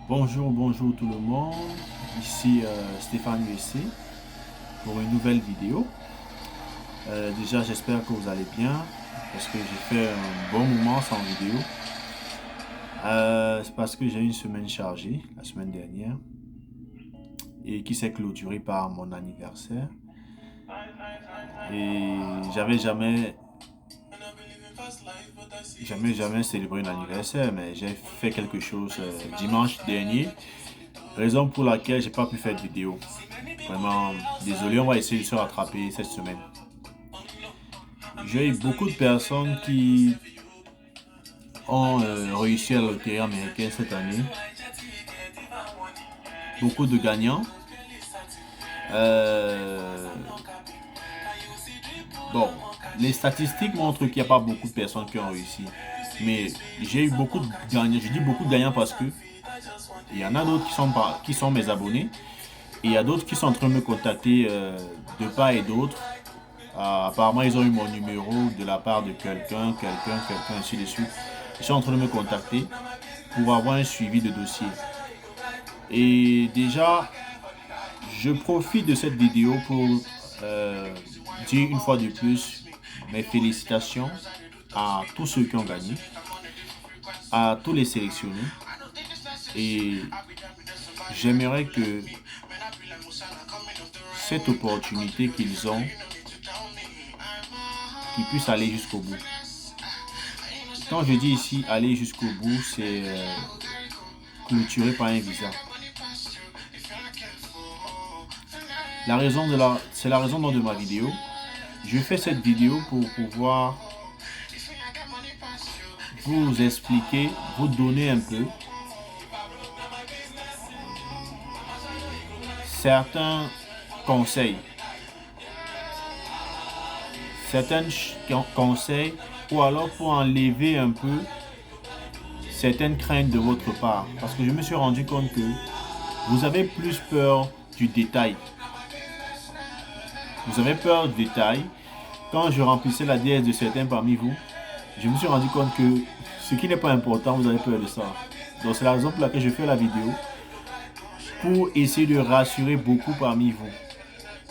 Bonjour tout le monde. Ici Stéphane USC pour une nouvelle vidéo. Déjà, j'espère que vous allez bien parce que j'ai fait un bon moment sans vidéo. C'est parce que j'ai eu une semaine chargée la semaine dernière et qui s'est clôturée par mon anniversaire. Et jamais célébré un anniversaire, mais j'ai fait quelque chose dimanche dernier. Raison pour laquelle j'ai pas pu faire de vidéo. Vraiment, désolé, on va essayer de se rattraper cette semaine. J'ai eu beaucoup de personnes qui ont réussi à la loterie américaine cette année. Beaucoup de gagnants. Euh, bon, les statistiques montrent qu'il n'y a pas beaucoup de personnes qui ont réussi. Mais j'ai eu beaucoup de gagnants. Je dis beaucoup de gagnants parce que il y en a d'autres qui sont mes abonnés. Et il y a d'autres qui sont en train de me contacter de part et d'autre. Apparemment, ils ont eu mon numéro de la part de quelqu'un, ainsi de suite. Ils sont en train de me contacter pour avoir un suivi de dossier. Et déjà, je profite de cette vidéo pour dire une fois de plus mes félicitations à tous ceux qui ont gagné, à tous les sélectionnés. Et j'aimerais que cette opportunité qu'ils ont, qu'ils puissent aller jusqu'au bout. Quand je dis ici aller jusqu'au bout, c'est clôturé par un visa. C'est la raison de ma vidéo. Je fais cette vidéo pour pouvoir vous expliquer, vous donner un peu certains conseils, certains conseils, ou alors pour enlever un peu certaines craintes de votre part. Parce que je me suis rendu compte que vous avez plus peur du détail. Vous avez peur du détail. Quand je remplissais la DS de certains parmi vous, je me suis rendu compte que ce qui n'est pas important, vous avez peur de ça. Donc c'est la raison pour laquelle je fais la vidéo, pour essayer de rassurer beaucoup parmi vous.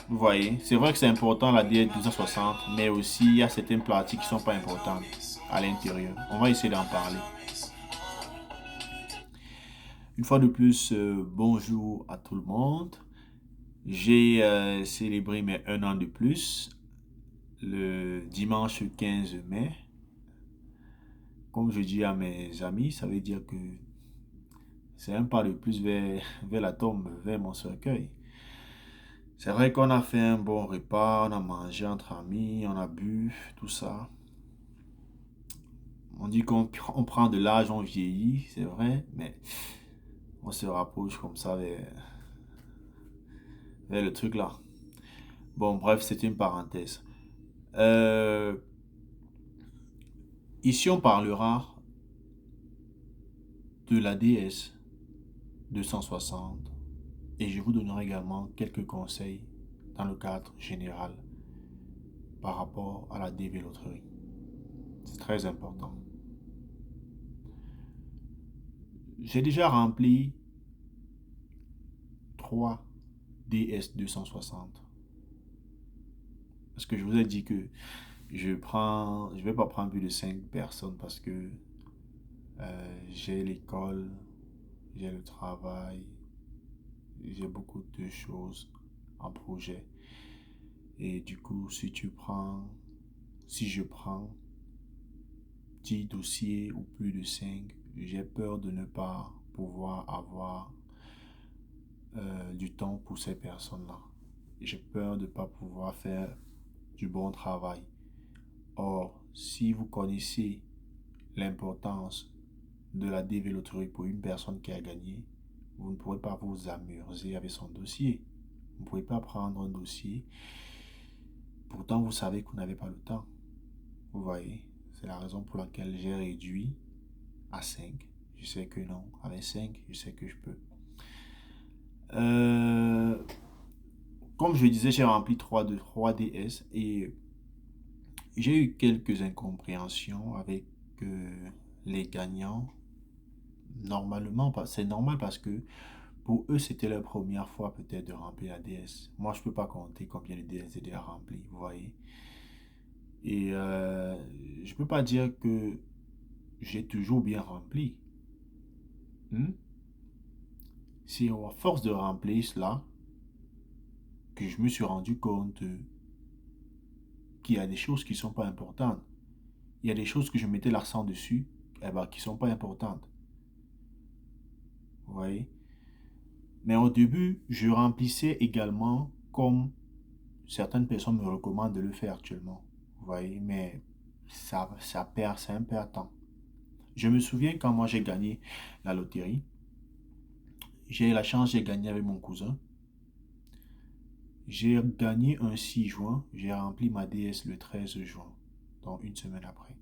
Vous voyez, c'est vrai que c'est important la diète 260, mais aussi il y a certaines pratiques qui ne sont pas importantes à l'intérieur. On va essayer d'en parler. Une fois de plus, bonjour à tout le monde. J'ai célébré mes 1 an de plus le dimanche 15 mai. Comme je dis à mes amis, ça veut dire que c'est un pas de plus vers la tombe, vers mon cercueil. C'est vrai qu'on a fait un bon repas, on a mangé entre amis, on a bu, tout ça. On dit qu'on prend de l'âge, on vieillit, c'est vrai, mais on se rapproche comme ça vers le truc là. Bon, bref, c'est une parenthèse. Euh, Ici, on parlera de la DS 260 et je vous donnerai également quelques conseils dans le cadre général par rapport à la dévéloterie. C'est très important. J'ai déjà rempli 3 DS 260. Parce que je vous ai dit que je vais pas prendre plus de 5 personnes parce que j'ai l'école, j'ai le travail, j'ai beaucoup de choses en projet. Et du coup, si je prends 10 dossiers ou plus de 5, j'ai peur de ne pas pouvoir avoir du temps pour ces personnes-là. J'ai peur de ne pas pouvoir faire du bon travail. Or, si vous connaissez l'importance de la dévéloterie pour une personne qui a gagné, vous ne pourrez pas vous amuser avec son dossier. Vous ne pouvez pas prendre un dossier, pourtant vous savez que vous n'avez pas le temps. Vous voyez, c'est la raison pour laquelle j'ai réduit à 5. Je sais que non, avec 5, je sais que je peux. Comme je disais, j'ai rempli 3 DS et j'ai eu quelques incompréhensions avec les gagnants, Normalement, c'est normal parce que pour eux, c'était leur première fois peut-être de remplir la DS. Moi, je ne peux pas compter combien de DS j'ai déjà rempli, vous voyez. Et je ne peux pas dire que j'ai toujours bien rempli. Hmm? C'est à force de remplir cela que je me suis rendu compte qu'il y a des choses qui ne sont pas importantes. Il y a des choses que je mettais l'accent dessus, eh ben, qui ne sont pas importantes. Vous voyez? Mais au début, je remplissais également comme certaines personnes me recommandent de le faire actuellement. Vous voyez? Mais c'est un perd temps. Je me souviens quand moi j'ai gagné la loterie, j'ai eu la chance, j'ai gagné avec mon cousin. J'ai gagné un 6 juin, j'ai rempli ma DS le 13 juin, donc une semaine après.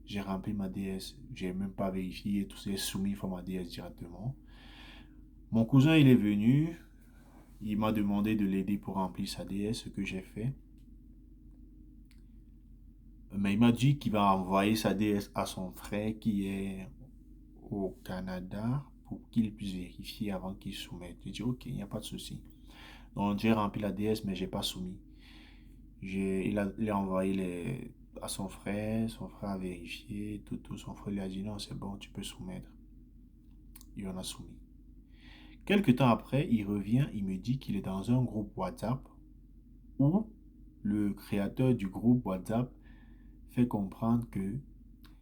J'ai rempli ma DS, j'ai même pas vérifié, tout c'est soumis pour ma DS directement. Mon cousin, il est venu, il m'a demandé de l'aider pour remplir sa DS, ce que j'ai fait. Mais il m'a dit qu'il va envoyer sa DS à son frère qui est au Canada pour qu'il puisse vérifier avant qu'il soumette. J'ai dit ok, il n'y a pas de souci. Donc j'ai rempli la DS mais j'ai pas soumis. Il a envoyé à son frère a vérifié, tout. Son frère lui a dit non, c'est bon, tu peux soumettre. Il en a soumis. Quelque temps après, il revient, il me dit qu'il est dans un groupe WhatsApp où le créateur du groupe WhatsApp fait comprendre que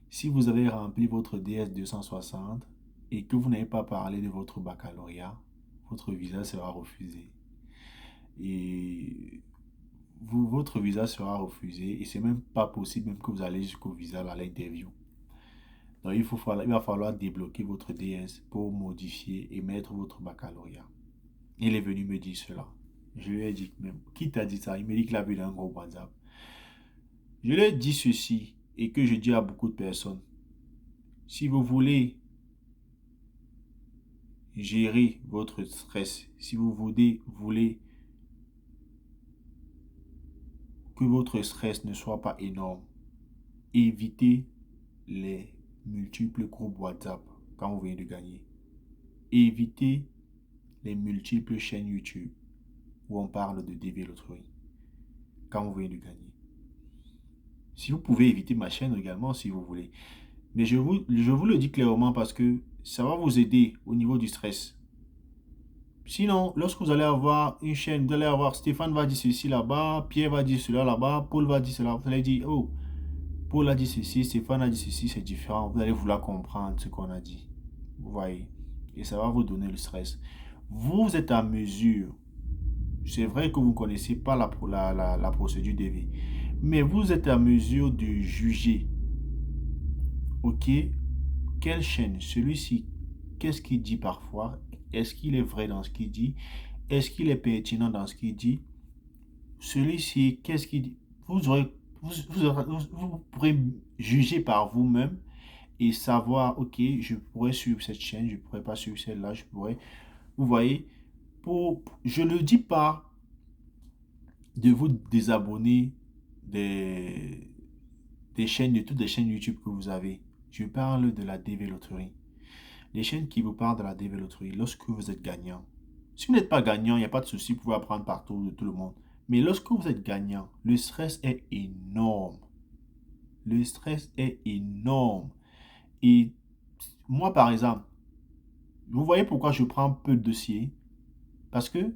si vous avez rempli votre DS 260 et que vous n'avez pas parlé de votre baccalauréat, votre visa sera refusé. Et votre visa sera refusé et c'est même pas possible même que vous allez jusqu'au visa à l'interview. Donc il va falloir débloquer votre DS pour modifier et mettre votre baccalauréat. Il est venu me dire cela. Je lui ai dit même, qui t'a dit ça? Il me dit qu'il a vu dans un groupe WhatsApp. Je lui ai dit ceci et que je dis à beaucoup de personnes. Si vous voulez gérer votre stress, si vous voulez que votre stress ne soit pas énorme, évitez les multiples groupes WhatsApp quand vous venez de gagner. Évitez les multiples chaînes YouTube où on parle de DV Loterie quand vous venez de gagner. Si vous pouvez éviter ma chaîne également si vous voulez. Mais je vous le dis clairement parce que ça va vous aider au niveau du stress. Sinon, lorsque vous allez avoir une chaîne, vous allez avoir Stéphane va dire ceci là-bas, Pierre va dire cela là-bas, Paul va dire cela. Vous allez dire, oh, Paul a dit ceci, Stéphane a dit ceci, c'est différent. Vous allez vouloir comprendre ce qu'on a dit. Vous voyez? Et ça va vous donner le stress. Vous êtes à mesure. C'est vrai que vous ne connaissez pas la procédure DV. Mais vous êtes à mesure de juger. Ok? Quelle chaîne? Celui-ci, qu'est-ce qu'il dit parfois? Est-ce qu'il est vrai dans ce qu'il dit? Est-ce qu'il est pertinent dans ce qu'il dit? Celui-ci, qu'est-ce qu'il dit? Vous pourrez juger par vous-même et savoir, ok, je pourrais suivre cette chaîne, je ne pourrais pas suivre celle-là, je pourrais. Vous voyez, je ne dis pas de vous désabonner des, des chaînes, de toutes les chaînes YouTube que vous avez. Je parle de la DV Loterie. Les chaînes qui vous parlent de la DV Loterie, lorsque vous êtes gagnant. Si vous n'êtes pas gagnant, il n'y a pas de souci, vous pouvez apprendre partout de tout le monde. Mais lorsque vous êtes gagnant, le stress est énorme. Le stress est énorme. Et moi, par exemple, vous voyez pourquoi je prends peu de dossiers? Parce que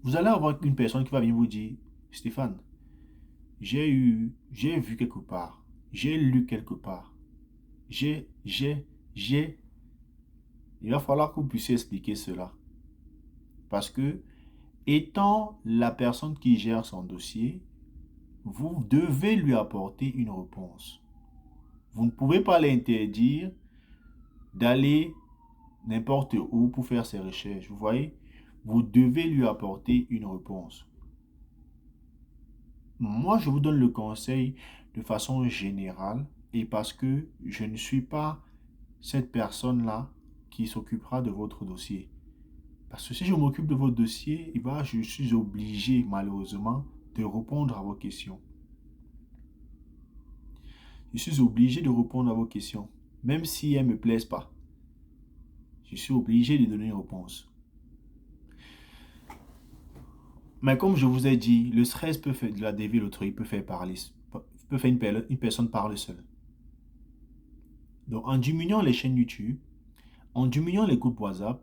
vous allez avoir une personne qui va venir vous dire, Stéphane, j'ai vu quelque part, j'ai lu quelque part, j'ai. Il va falloir que vous puissiez expliquer cela. Parce que, étant la personne qui gère son dossier, vous devez lui apporter une réponse. Vous ne pouvez pas l'interdire d'aller n'importe où pour faire ses recherches. Vous voyez, vous devez lui apporter une réponse. Moi, je vous donne le conseil de façon générale et parce que je ne suis pas cette personne-là qui s'occupera de votre dossier. Parce que si je m'occupe de votre dossier, je suis obligé, malheureusement, de répondre à vos questions. Je suis obligé de répondre à vos questions. même si elles ne me plaisent pas. Je suis obligé de donner une réponse. Mais comme je vous ai dit, le stress peut faire de la dévier l'autrui, peut faire parler, peut faire une personne parler seule. Donc, en diminuant les chaînes YouTube, en diminuant les groupes WhatsApp,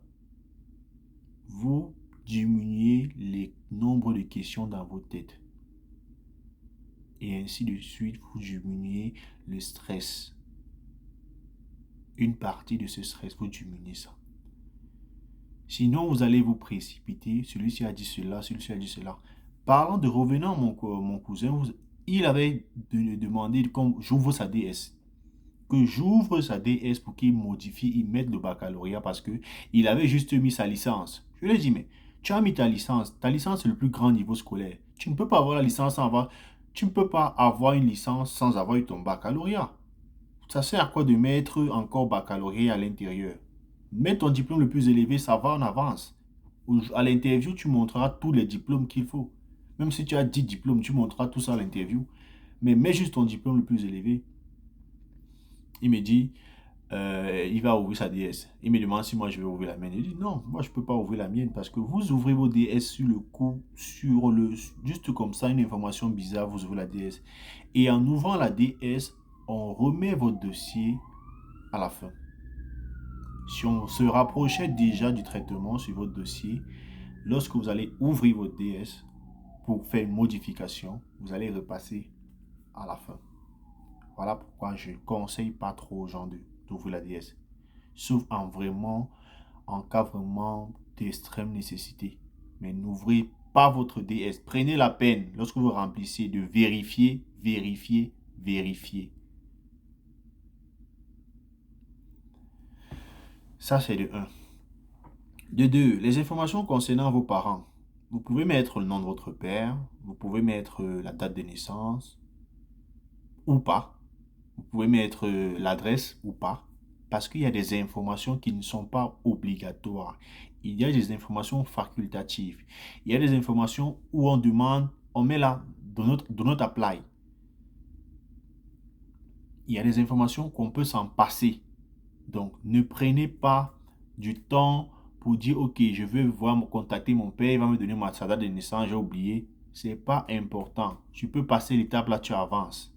vous diminuez le nombre de questions dans votre tête. Et ainsi de suite, vous diminuez le stress. Une partie de ce stress, vous diminuez ça. Sinon, vous allez vous précipiter. Celui-ci a dit cela, celui-ci a dit cela. Parlant de revenant, mon cousin, il avait demandé comme j'ouvre sa DS. Que j'ouvre sa DS pour qu'il modifie, il mette le baccalauréat parce que il avait juste mis sa licence. Je lui ai dit, mais tu as mis ta licence. Ta licence, c'est le plus grand niveau scolaire. Tu ne peux pas avoir la licence sans avoir... Tu ne peux pas avoir une licence sans avoir eu ton baccalauréat. Ça sert à quoi de mettre encore baccalauréat à l'intérieur? Mets ton diplôme le plus élevé, ça va en avance. À l'interview, tu montreras tous les diplômes qu'il faut. Même si tu as 10 diplômes, tu montreras tout ça à l'interview. Mais mets juste ton diplôme le plus élevé. Il me dit, il va ouvrir sa DS. Il me demande si moi je vais ouvrir la mienne. Il dit non, moi je ne peux pas ouvrir la mienne parce que vous ouvrez vos DS sur le coup, juste comme ça, une information bizarre, vous ouvrez la DS. Et en ouvrant la DS, on remet votre dossier à la fin. Si on se rapprochait déjà du traitement sur votre dossier, lorsque vous allez ouvrir votre DS pour faire une modification, vous allez repasser à la fin. Voilà pourquoi je ne conseille pas trop aux gens d'ouvrir la DS. Sauf en cas vraiment d'extrême nécessité. Mais n'ouvrez pas votre DS. Prenez la peine, lorsque vous remplissez, de vérifier, vérifier, vérifier. Ça, c'est de 1. De 2, les informations concernant vos parents. Vous pouvez mettre le nom de votre père, vous pouvez mettre la date de naissance, ou pas. Vous pouvez mettre l'adresse ou pas. Parce qu'il y a des informations qui ne sont pas obligatoires. Il y a des informations facultatives. Il y a des informations où on demande, on met là, do not apply. Il y a des informations qu'on peut s'en passer. Donc, ne prenez pas du temps pour dire, ok, je veux me contacter mon père, il va me donner sa date de naissance, j'ai oublié. C'est pas important. Tu peux passer l'étape là, tu avances.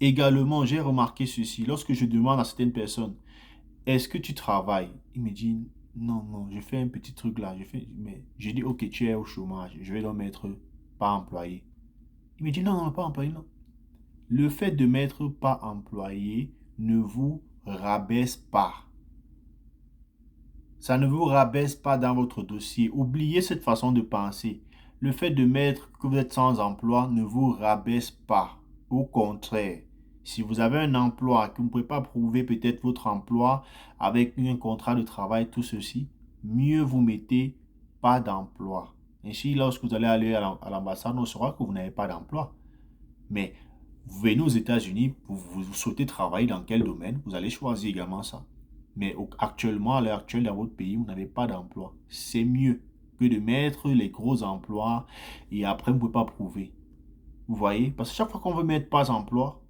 Également, j'ai remarqué ceci. Lorsque je demande à certaines personnes, est-ce que tu travailles? Il me dit, non, non, je fais un petit truc là. Mais je dis, ok, tu es au chômage. Je vais donc mettre pas employé. Il me dit, non, non, pas employé, non. Le fait de mettre pas employé ne vous rabaisse pas. Ça ne vous rabaisse pas dans votre dossier. Oubliez cette façon de penser. Le fait de mettre que vous êtes sans emploi ne vous rabaisse pas. Au contraire, si vous avez un emploi, que vous ne pouvez pas prouver peut-être votre emploi avec un contrat de travail, tout ceci, mieux vous mettez pas d'emploi. Ainsi, lorsque vous allez aller à l'ambassade, on saura que vous n'avez pas d'emploi. Mais vous venez aux États-Unis, vous souhaitez travailler dans quel domaine, vous allez choisir également ça. Mais actuellement, à l'heure actuelle, dans votre pays, vous n'avez pas d'emploi. C'est mieux que de mettre les gros emplois et après, vous ne pouvez pas prouver. Vous voyez? Parce que chaque fois qu'on veut mettre pas d'emploi,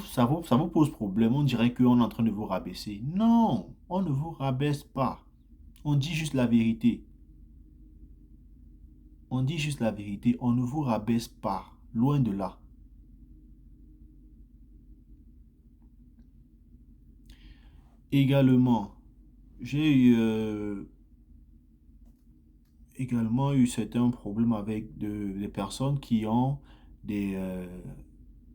ça vous pose problème. On dirait qu'on est en train de vous rabaisser. Non, on ne vous rabaisse pas. On dit juste la vérité. On dit juste la vérité. On ne vous rabaisse pas. Loin de là. Également, j'ai également eu certains problèmes avec des personnes qui ont des...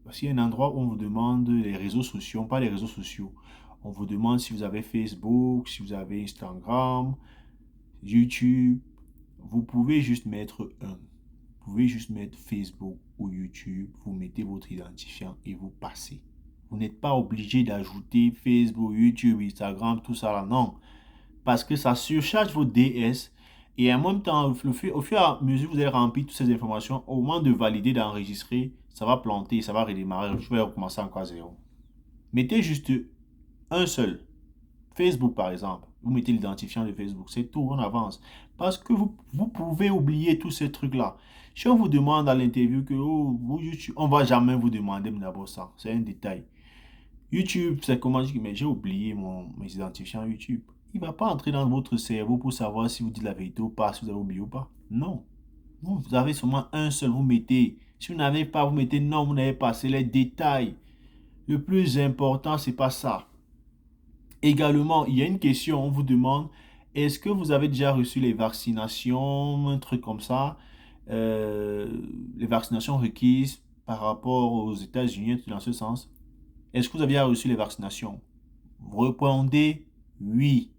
parce qu'il y a un endroit où on vous demande les réseaux sociaux, pas les réseaux sociaux. On vous demande si vous avez Facebook, si vous avez Instagram, YouTube. Vous pouvez juste mettre un. Vous pouvez juste mettre Facebook ou YouTube. Vous mettez votre identifiant et vous passez. Vous n'êtes pas obligé d'ajouter Facebook, YouTube, Instagram, tout ça là. Non. Parce que ça surcharge vos DS. Et en même temps, au fur et à mesure que vous allez remplir toutes ces informations, au moment de valider, d'enregistrer, ça va planter, ça va redémarrer. Je vais recommencer encore à zéro. Mettez juste un seul. Facebook, par exemple. Vous mettez l'identifiant de Facebook. C'est tout, on avance. Parce que vous pouvez oublier tous ces trucs-là. Si on vous demande à l'interview que, oh, YouTube, on ne va jamais vous demander d'abord ça. C'est un détail. YouTube, c'est comment dire, mais j'ai oublié mes identifiants YouTube. Il ne va pas entrer dans votre cerveau pour savoir si vous dites la vérité ou pas, si vous avez oublié ou pas. Non. Vous avez seulement un seul, vous mettez. Si vous n'avez pas, vous mettez non, vous n'avez pas. C'est les détails. Le plus important, c'est pas ça. Également, il y a une question, on vous demande, est-ce que vous avez déjà reçu les vaccinations, un truc comme ça, euh, les vaccinations requises par rapport aux États-Unis, dans ce sens? Est-ce que vous avez déjà reçu les vaccinations? Vous répondez oui.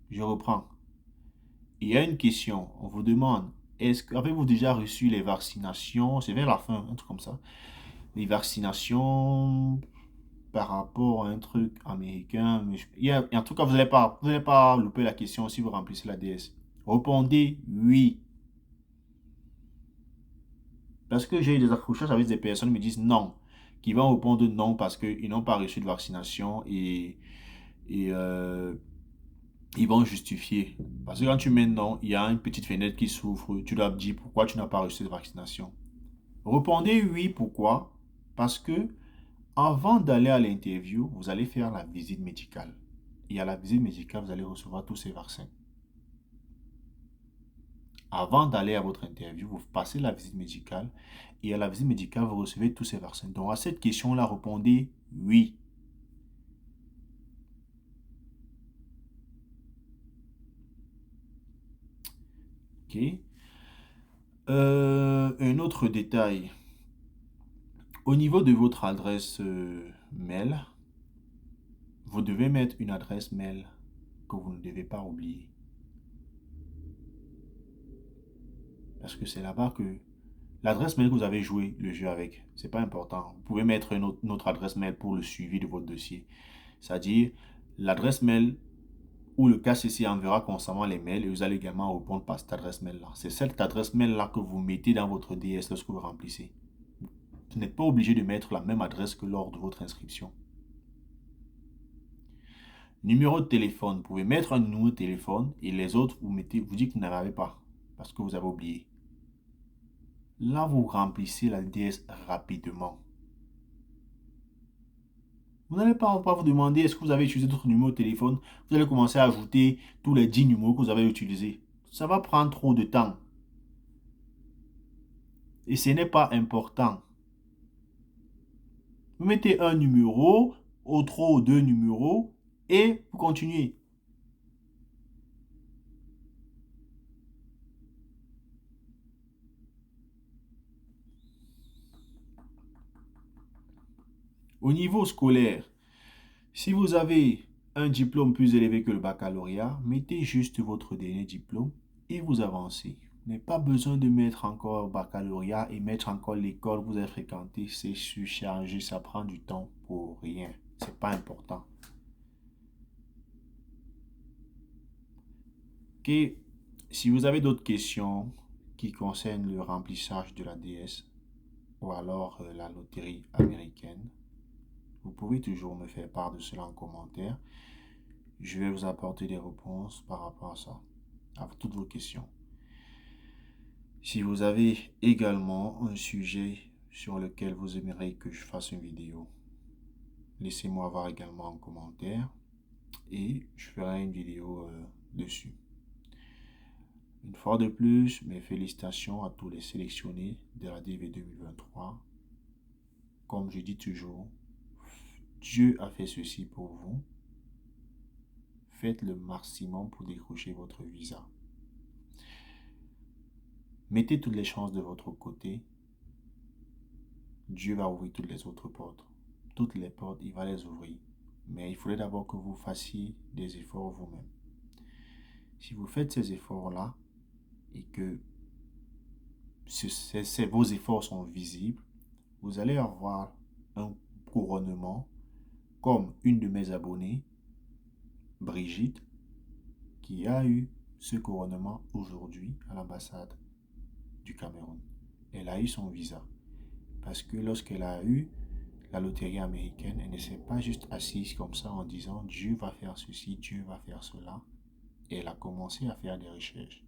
Je reprends. Il y a une question, on vous demande, est-ce que avez-vous déjà reçu les vaccinations? C'est vers la fin, un truc comme ça. Les vaccinations par rapport à un truc américain. Mais en tout cas, vous n'allez pas louper la question si vous remplissez la DS. Répondez oui. Parce que j'ai eu des accrochages avec des personnes qui me disent non, qui vont répondre non parce qu'ils n'ont pas reçu de vaccination et ils vont justifier. Parce que quand tu mets non, il y a une petite fenêtre qui s'ouvre. Tu dois dire pourquoi tu n'as pas reçu de vaccination. Répondez oui, pourquoi? Parce que avant d'aller à l'interview, vous allez faire la visite médicale. Et à la visite médicale, vous allez recevoir tous ces vaccins. Avant d'aller à votre interview, vous passez la visite médicale et à la visite médicale, vous recevez tous ces vaccins. Donc à cette question-là, répondez oui. Ok. Un autre détail. Au niveau de votre adresse mail, vous devez mettre une adresse mail que vous ne devez pas oublier. Parce que c'est là-bas que l'adresse mail que vous avez joué le jeu avec, c'est pas important. Vous pouvez mettre une autre adresse mail pour le suivi de votre dossier. C'est-à-dire l'adresse mail où le KCC enverra constamment les mails et vous allez également répondre par cette adresse mail-là. C'est cette adresse mail-là que vous mettez dans votre DS lorsque vous remplissez. Vous n'êtes pas obligé de mettre la même adresse que lors de votre inscription. Numéro de téléphone. Vous pouvez mettre un numéro de téléphone et les autres, vous dites que vous n'avez pas parce que vous avez oublié. Là, vous remplissez la DS rapidement. Vous n'allez pas vous demander est-ce que vous avez utilisé d'autres numéros de téléphone. Vous allez commencer à ajouter tous les 10 numéros que vous avez utilisés. Ça va prendre trop de temps. Et ce n'est pas important. Vous mettez un numéro, au trop deux numéros, et vous continuez. Au niveau scolaire, si vous avez un diplôme plus élevé que le baccalauréat, mettez juste votre dernier diplôme et vous avancez. Vous n'avez pas besoin de mettre encore baccalauréat et mettre encore l'école que vous avez fréquentée. C'est surchargé, ça prend du temps pour rien. C'est pas important. Ok. Si vous avez d'autres questions qui concernent le remplissage de la DS ou alors la loterie américaine, vous pouvez toujours me faire part de cela en commentaire. Je vais vous apporter des réponses par rapport à ça, à toutes vos questions. Si vous avez également un sujet sur lequel vous aimeriez que je fasse une vidéo, laissez-moi voir également en commentaire et je ferai une vidéo dessus. Une fois de plus, mes félicitations à tous les sélectionnés de la DV 2023. Comme je dis toujours, Dieu a fait ceci pour vous. Faites le maximum pour décrocher votre visa. Mettez toutes les chances de votre côté. Dieu va ouvrir toutes les autres portes. Toutes les portes, il va les ouvrir. Mais il faudrait d'abord que vous fassiez des efforts vous-même. Si vous faites ces efforts-là et que vos efforts sont visibles, vous allez avoir un couronnement comme une de mes abonnées, Brigitte, qui a eu ce couronnement aujourd'hui à l'ambassade du Cameroun. Elle a eu son visa. Parce que lorsqu'elle a eu la loterie américaine, elle ne s'est pas juste assise comme ça en disant Dieu va faire ceci, Dieu va faire cela. Et elle a commencé à faire des recherches.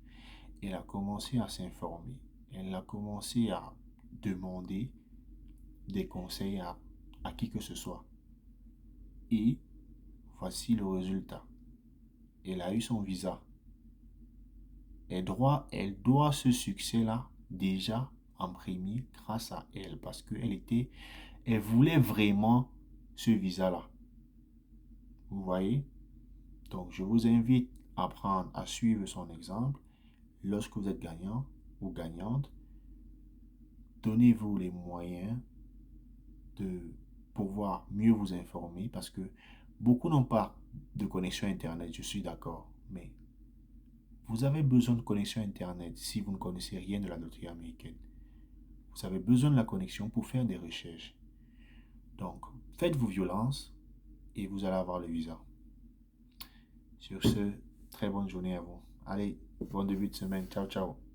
Elle a commencé à s'informer. Elle a commencé à demander des conseils à qui que ce soit. Et voici le résultat. Elle a eu son visa. Elle doit ce succès-là déjà en premier grâce à elle parce elle voulait vraiment ce visa-là. Vous voyez? Donc, je vous invite à prendre, à suivre son exemple. Lorsque vous êtes gagnant ou gagnante, donnez-vous les moyens de pouvoir mieux vous informer parce que beaucoup n'ont pas de connexion Internet, je suis d'accord, mais vous avez besoin de connexion Internet si vous ne connaissez rien de la loterie américaine. Vous avez besoin de la connexion pour faire des recherches. Donc, faites-vous violence et vous allez avoir le visa. Sur ce, très bonne journée à vous. Allez, bon début de semaine. Ciao, ciao.